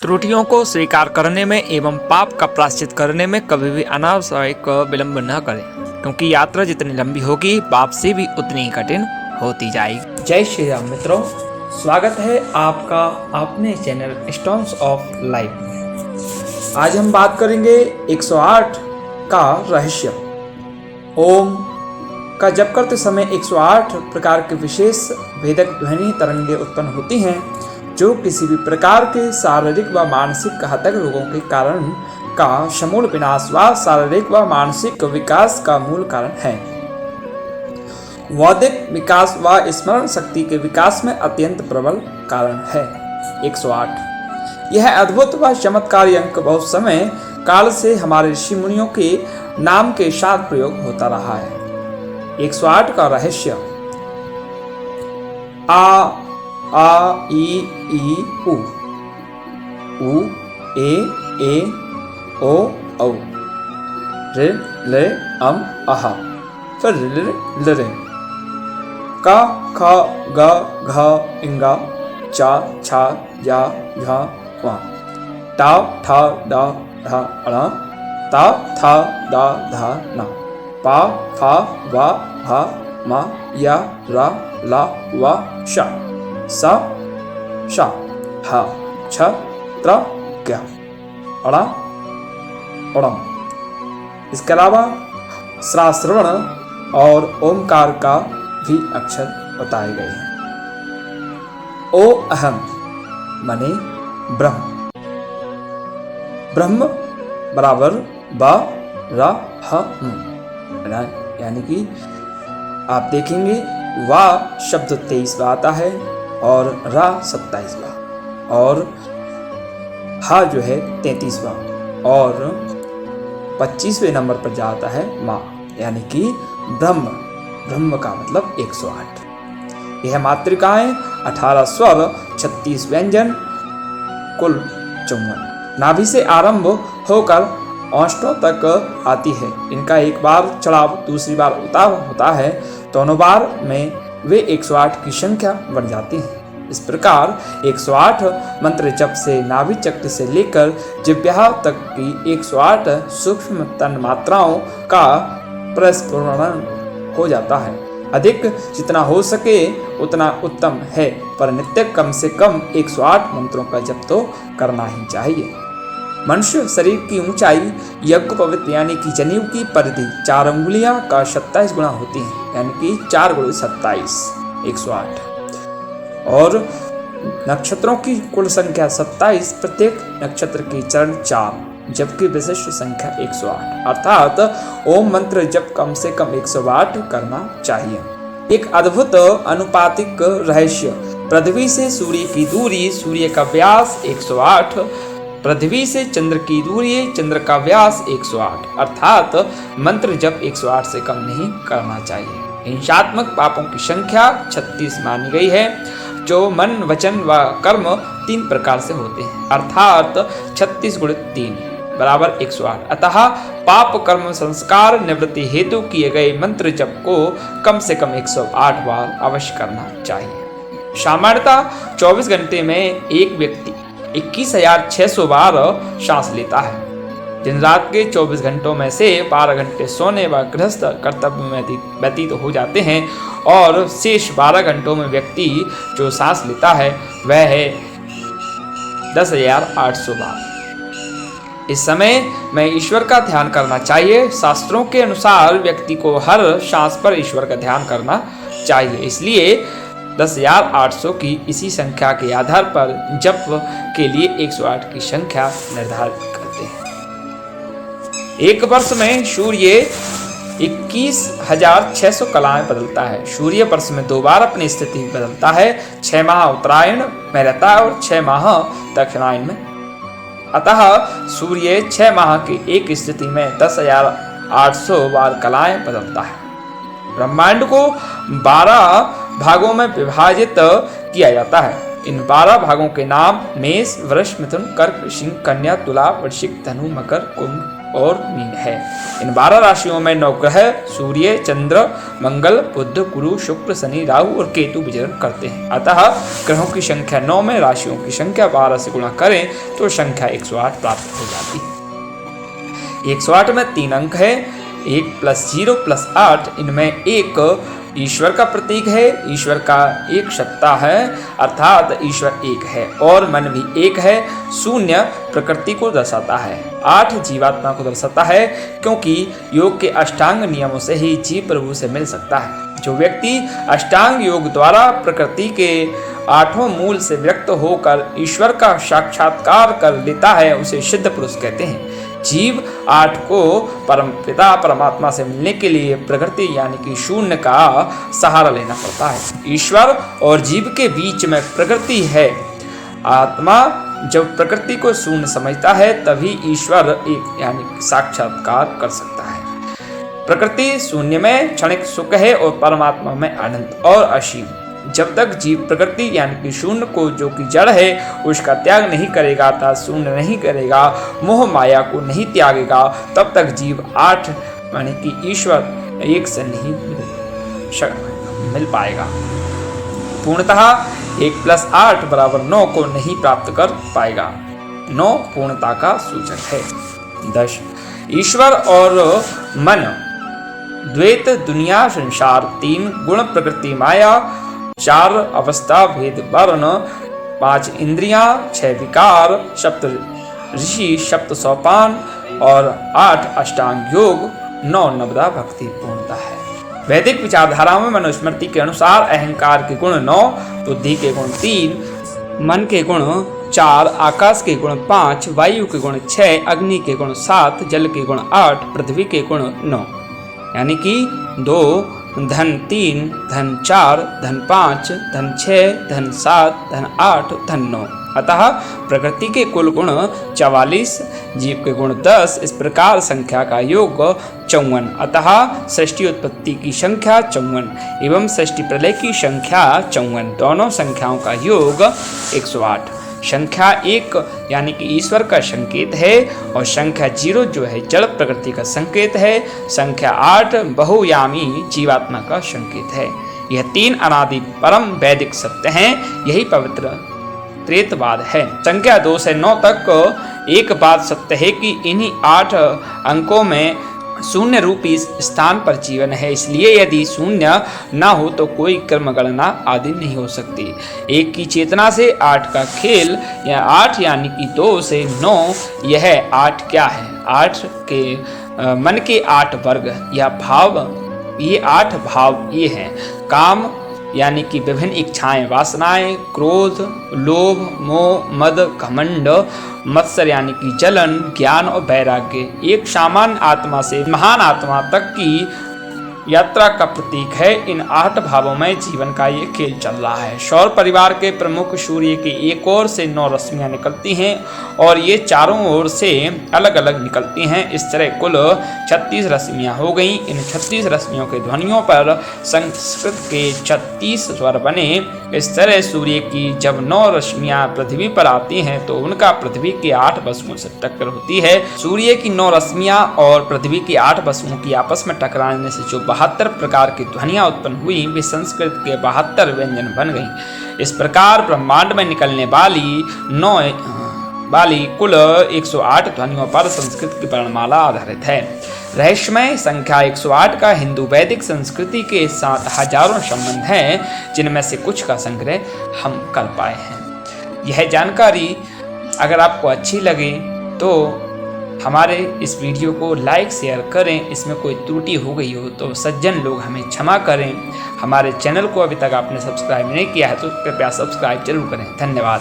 त्रुटियों को स्वीकार करने में एवं पाप का प्रायश्चित करने में कभी भी अनावश्यक विलंब न करें, क्योंकि यात्रा जितनी लंबी होगी वापसी भी उतनी ही कठिन होती जाएगी। जय श्री राम मित्रों, स्वागत है आपका अपने चैनल स्टोन्स ऑफ लाइफ में। आज हम बात करेंगे 108 का रहस्य। ओम का जप करते समय 108 प्रकार के विशेष भेदक ध्वनि तरंगे उत्पन्न होती हैं, जो किसी भी प्रकार के शारीरिक व मानसिक घातक रोगों के कारण का समूल विनाश व शारीरिक व मानसिक विकास का मूल कारण है। बौद्धिक विकास व स्मरण शक्ति के विकास में अत्यंत प्रबल कारण है। 108 यह अद्भुत व चमत्कारी अंक बहुत समय काल से हमारे ऋषि मुनियों के नाम के साथ प्रयोग होता रहा है। 108 का रहस्य। आ ई उ ए ओ औ रे अम अहा, फिर रे का ख ग घ इंगा चा छा या झा वा टा ठा दा धा अणा ता था दा धा ना पा फा वा भा मा या रा ला वा शा सा शा हा छ त्र क्या अड़ा अड़म। इसके अलावा श्रावण और ओमकार का भी अक्षर बताए गए हैं। ओ अहम माने ब्रह्म, ब्रह्म बराबर ब र ह यानी कि आप देखेंगे वा शब्द 23 बार आता है और रा 27 बार और हा जो है 33 बार और 25वें नंबर पर जाता है माँ, यानी कि ब्रह्म, ब्रह्म का मतलब 108। यह मातृकाएं 18 स्वर 36 व्यंजन कुल 54 नाभि से आरंभ होकर औष्ठों तक आती है। इनका एक बार चढ़ाव दूसरी बार उतार होता है, दोनों बार में वे 108 की संख्या बढ़ जाती है। इस प्रकार 108 मंत्र जप से नाभि चक्र से लेकर जिह्वा तक की 108 सूक्ष्म तन मात्राओं का प्रस्फुरण हो जाता है। अधिक जितना हो सके उतना उत्तम है, पर नित्य कम से कम 108 मंत्रों का जप तो करना ही चाहिए। मनुष्य शरीर की ऊंचाई यज्ञोपवीत यानी कि जनेऊ की परिधि 4 अंगुलियां का 27 गुना होती है, यानी कि 4 गुणे 27 108। और नक्षत्रों की कुल संख्या 27, प्रत्येक नक्षत्र की चरण 4, जबकि विशिष्ट संख्या 108, अर्थात ओम मंत्र जप कम से कम 108 करना चाहिए। एक अद्भुत अनुपातिक रहस्य। पृथ्वी से सूर्य की दूरी, सूर्य का व्यास 108, पृथ्वी से चंद्र की दूरी, चंद्र का व्यास 108, अर्थात मंत्र जप 108 से कम नहीं करना चाहिए। हिंसात्मक पापों की संख्या 36 मानी गई है, जो मन वचन व कर्म 3 प्रकार से होते हैं, अर्थात 36 गुणित 3 बराबर 108। अतः पाप कर्म संस्कार निवृत्ति हेतु किए गए मंत्र जप को कम से कम 108 बार अवश्य करना चाहिए। सामान्यतः 24 घंटे में एक व्यक्ति 21,600 बार सांस लेता है। दिन रात के 24 घंटों में से 12 घंटे सोने व गृहस्थ कर्तव्य में व्यतीत हो जाते हैं और शेष 12 घंटों में व्यक्ति जो सांस लेता है वह है 10,800 बार। इस समय में ईश्वर का ध्यान करना चाहिए। शास्त्रों के अनुसार व्यक्ति को हर सांस पर ईश्वर का ध्यान करना चाहिए, इसलिए 10,800 की इसी संख्या के आधार पर जप के लिए 108 की संख्या निर्धारित करते हैं। एक वर्ष में सूर्य 21,600 कलाएं बदलता है। सूर्य वर्ष में 2 बार अपनी स्थिति बदलता है, 6 माह उत्तरायण में रहता है और 6 माह दक्षिणायन में। अतः सूर्य 6 माह की एक स्थिति में 10,800 बार कलाएं बदलता है। ब्रह्मांड को 12 भागों में विभाजित किया जाता है। इन 12 भागों के नाम मेष, वृष, मिथुन, कर्क, सिंह, कन्या, तुला, वृश्चिक, धनु, मकर, कुंभ, और मीन है। इन 12 राशियों में 9 ग्रह सूर्य, चंद्र, मंगल, बुध, गुरु, शुक्र, शनि, राहु और केतु विचरण करते हैं। अतः ग्रहों की संख्या 9 में राशियों की संख्या 12 से गुणा करें तो संख्या 108 प्राप्त हो जाती है। 108 में 3 अंक है, 1 + 0 + 8। इनमें 1 ईश्वर का प्रतीक है, ईश्वर का एक सत्ता है अर्थात ईश्वर एक है और मन भी एक है। 0 प्रकृति को दर्शाता है, 8 जीवात्मा को दर्शाता है क्योंकि योग के अष्टांग नियमों से ही जीव प्रभु से मिल सकता है। जो व्यक्ति अष्टांग योग द्वारा प्रकृति के 8 मूल से व्यक्त होकर ईश्वर का साक्षात्कार कर लेता है उसे सिद्ध पुरुष कहते हैं। जीव 8 को परम पिता परमात्मा से मिलने के लिए प्रकृति यानी कि 0 का सहारा लेना पड़ता है। ईश्वर और जीव के बीच में प्रकृति है। आत्मा जब प्रकृति को 0 समझता है तभी ईश्वर एक यानी साक्षात्कार कर सकता है। प्रकृति 0 में क्षणिक सुख है और परमात्मा में अनंत और असीम। जब तक जीव प्रकृति यानी कि 0 को जो कि जड़ है उसका त्याग नहीं करेगा अर्थात 0 नहीं करेगा, मोह माया को नहीं त्यागेगा, तब तक जीव 8 यानी कि ईश्वर एक से नहीं मिल पाएगा। पूर्णतः 1 + 8 = 9 को नहीं प्राप्त कर पाएगा। 9 पूर्णता का सूचक है। 10 ईश्वर और मन, द्वैत, दुनिया, संसार, 3 गुण प्रकृति माया, 4 अवस्था भेद वर्ण, 5 इंद्रियां, 6 विकार, 7 ऋषि, 7 सोपान और 8 अष्टांग योग, 9 नवदा भक्ति पूर्णता है। वैदिक विचारधारा में मनुस्मृति के अनुसार अहंकार के गुण 9, बुद्धि के गुण 3, मन के गुण 4, आकाश के गुण 5, वायु के गुण 6, अग्नि के गुण 7, जल के गुण 8, पृथ्वी के गुण 9 यानी कि 2, धन 3, धन 4, धन 5, धन 6, धन 7, धन 8, धन 9। अतः प्रकृति के कुल गुण 44, जीव के गुण 10। इस प्रकार संख्या का योग 54। अतः सृष्टि उत्पत्ति की संख्या 54 एवं सृष्टि प्रलय की संख्या 54। दोनों संख्याओं का योग 108। संख्या 1 यानी कि ईश्वर का संकेत है और संख्या 0 जो है जड़ प्रकृति का संकेत है। संख्या 8 बहुयामी जीवात्मा का संकेत है। यह 3 अनादि परम वैदिक सत्य हैं। यही पवित्र त्रेतवाद है। संख्या 2 से 9 तक एक बात सत्य है कि इन्हीं 8 अंकों में 0 रूपी स्थान पर जीवन है। इसलिए यदि 0 ना हो तो कोई कर्म गणना आदि नहीं हो सकती। 1 की चेतना से 8 का खेल या 8 यानी कि 2 से 9 यह 8 क्या है? 8 के मन के 8 वर्ग या भाव, ये 8 भाव ये हैं। काम यानी कि विभिन्न इच्छाएं, वासनाएं, क्रोध, लोभ, मोह, मद, घमंड, मत्सर यानी कि जलन, ज्ञान और वैराग्य एक सामान्य आत्मा से महान आत्मा तक की यात्रा का प्रतीक है। इन 8 भावों में जीवन का ये खेल चल रहा है। सौर परिवार के प्रमुख सूर्य की एक ओर से 9 रश्मियां निकलती हैं और ये चारों ओर से अलग अलग निकलती हैं। इस तरह कुल 36 रश्मियां हो गई। इन 36 रश्मियों के ध्वनियों पर संस्कृत के 36 स्वर बने। इस तरह सूर्य की जब 9 रश्मियां पृथ्वी पर आती हैं तो उनका पृथ्वी के 8 वसुओं से टक्कर होती है। सूर्य की 9 रश्मियां और पृथ्वी के 8 वसुओं की आपस में टकराने से जो 72 प्रकार की ध्वनियां उत्पन्न हुई वे संस्कृत के 72 व्यंजन बन गईं। इस प्रकार ब्रह्मांड में निकलने वाली कुल 108 ध्वनियों पर संस्कृत की वर्णमाला आधारित है। रहस्यमय संख्या 108 का हिंदू वैदिक संस्कृति के साथ हजारों संबंध हैं, जिनमें से कुछ का संग्रह हम कर पाए हैं। यह जानकारी अगर आपको अच्छी लगे तो हमारे इस वीडियो को लाइक शेयर करें। इसमें कोई त्रुटि हो गई हो तो सज्जन लोग हमें क्षमा करें। हमारे चैनल को अभी तक आपने सब्सक्राइब नहीं किया है तो कृपया सब्सक्राइब जरूर करें। धन्यवाद।